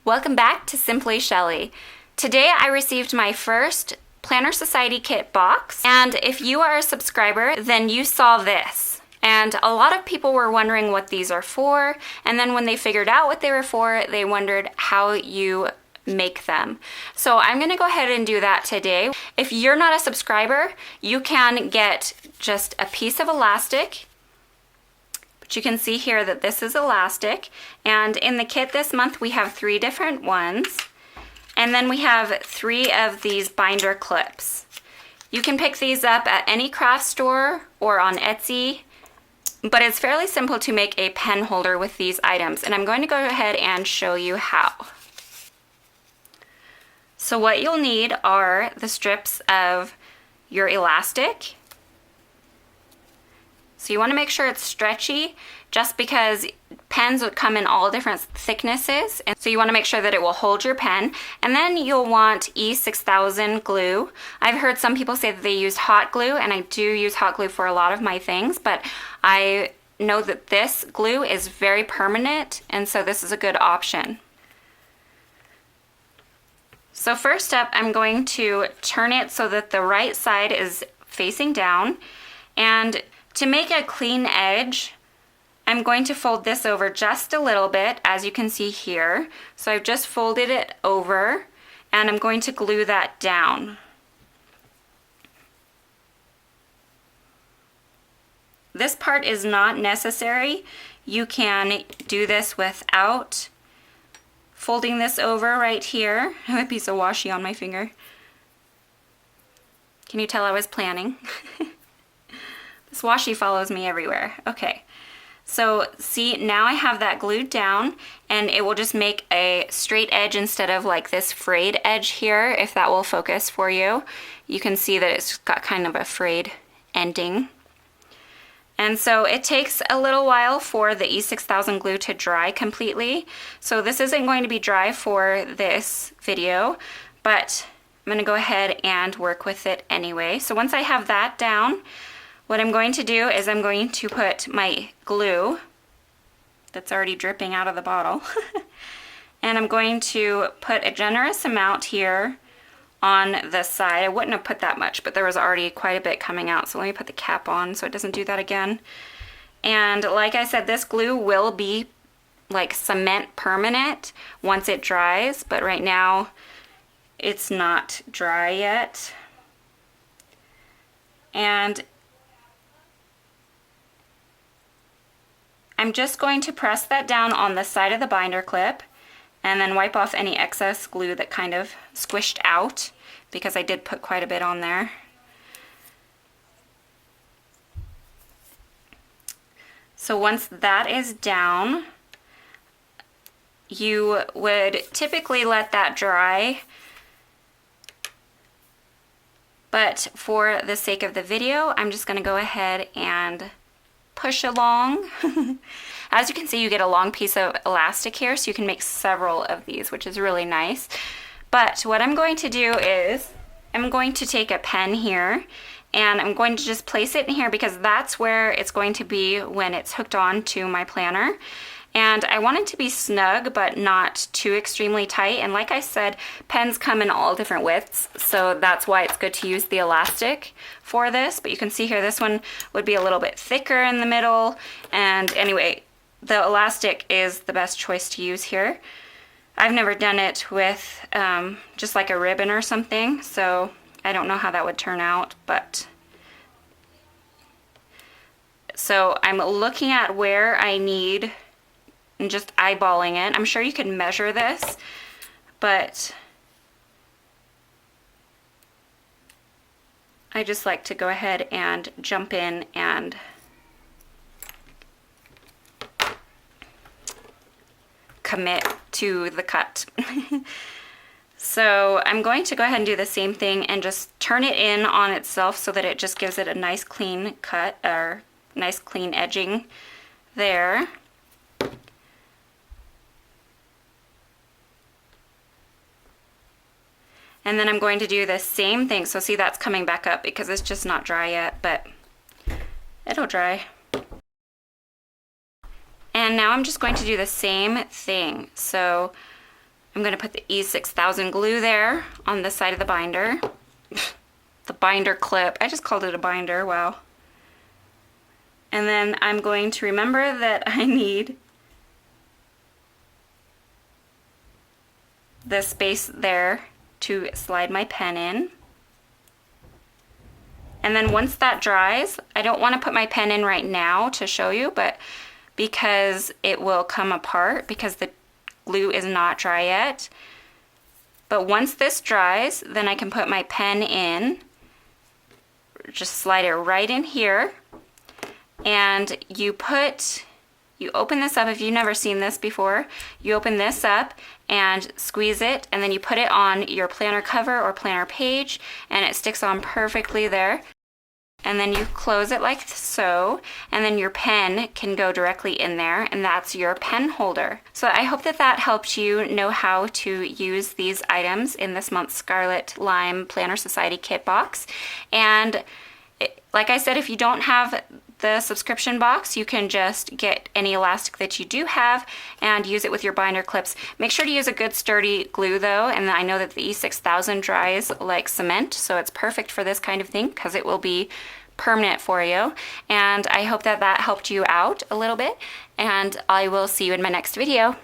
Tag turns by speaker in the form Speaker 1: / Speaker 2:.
Speaker 1: Welcome back to Simply Shelli. Today I received my first Planner Society kit box, and if you are a subscriber, then you saw this. And a lot of people were wondering what these are for, and then when they figured out what they were for, they wondered how you make them. So I'm going to go ahead and do that today. If you're not a subscriber, you can get just a piece of elastic. But you can see here that this is elastic, and in the kit this month we have 3 different ones, and then we have 3 of these binder clips. You can pick these up at any craft store or on Etsy, but it's fairly simple to make a pen holder with these items, and I'm going to go ahead and show you how. So what you'll need are the strips of your elastic. So you want to make sure it's stretchy, just because pens would come in all different thicknesses, and so you want to make sure that it will hold your pen. And then you'll want E6000 glue. I've heard some people say that they use hot glue, and I do use hot glue for a lot of my things, but I know that this glue is very permanent, and so this is a good option. So first up, I'm going to turn it so that the right side is facing down, and to make a clean edge, I'm going to fold this over just a little bit, as you can see here. So I've just folded it over, and I'm going to glue that down. This part is not necessary. You can do this without folding this over right here. I have a piece of washi on my finger. Can you tell I was planning? This washi follows me everywhere. Okay, so see, now I have that glued down, and it will just make a straight edge instead of like this frayed edge here, if that will focus for you. You can see that it's got kind of a frayed ending. And so it takes a little while for the E6000 glue to dry completely. So this isn't going to be dry for this video, but I'm going to go ahead and work with it anyway. So once I have that down, what I'm going to do is I'm going to put my glue that's already dripping out of the bottle and I'm going to put a generous amount here on the side. I wouldn't have put that much, but there was already quite a bit coming out, so let me put the cap on so it doesn't do that again. And like I said, this glue will be like cement permanent once it dries, but right now it's not dry yet. And I'm just going to press that down on the side of the binder clip and then wipe off any excess glue that kind of squished out, because I did put quite a bit on there. So once that is down, you would typically let that dry, but for the sake of the video, I'm just going to go ahead and push along. As you can see, you get a long piece of elastic here, so you can make several of these, which is really nice. But what I'm going to do is I'm going to take a pen here, and I'm going to just place it in here because that's where it's going to be when it's hooked on to my planner. And I want it to be snug, but not too extremely tight. And like I said, pens come in all different widths, so that's why it's good to use the elastic for this. But you can see here, this one would be a little bit thicker in the middle. And anyway, the elastic is the best choice to use here. I've never done it with just like a ribbon or something, so I don't know how that would turn out. But so I'm looking at where I need and just eyeballing it. I'm sure you can measure this, but I just like to go ahead and jump in and commit to the cut. So I'm going to go ahead and do the same thing and just turn it in on itself so that it just gives it a nice clean cut, or nice clean edging there. And then I'm going to do the same thing. So see, that's coming back up because it's just not dry yet, but it'll dry. And now I'm just going to do the same thing. So I'm going to put the E6000 glue there on the side of the binder. The binder clip. I just called it a binder. Wow. And then I'm going to remember that I need the space there to slide my pen in. And then once that dries, I don't want to put my pen in right now to show you, but because it will come apart because the glue is not dry yet. But once this dries, then I can put my pen in. Just slide it right in here. And you open this up. If you've never seen this before, you open this up and squeeze it, and then you put it on your planner cover or planner page, and it sticks on perfectly there. And then you close it like so, and then your pen can go directly in there, and that's your pen holder. So I hope that that helped you know how to use these items in this month's Scarlet Lime Planner Society kit box. And like I said, if you don't have the subscription box, you can just get any elastic that you do have and use it with your binder clips. Make sure to use a good sturdy glue though, and I know that the E6000 dries like cement, so it's perfect for this kind of thing because it will be permanent for you. And I hope that that helped you out a little bit, and I will see you in my next video.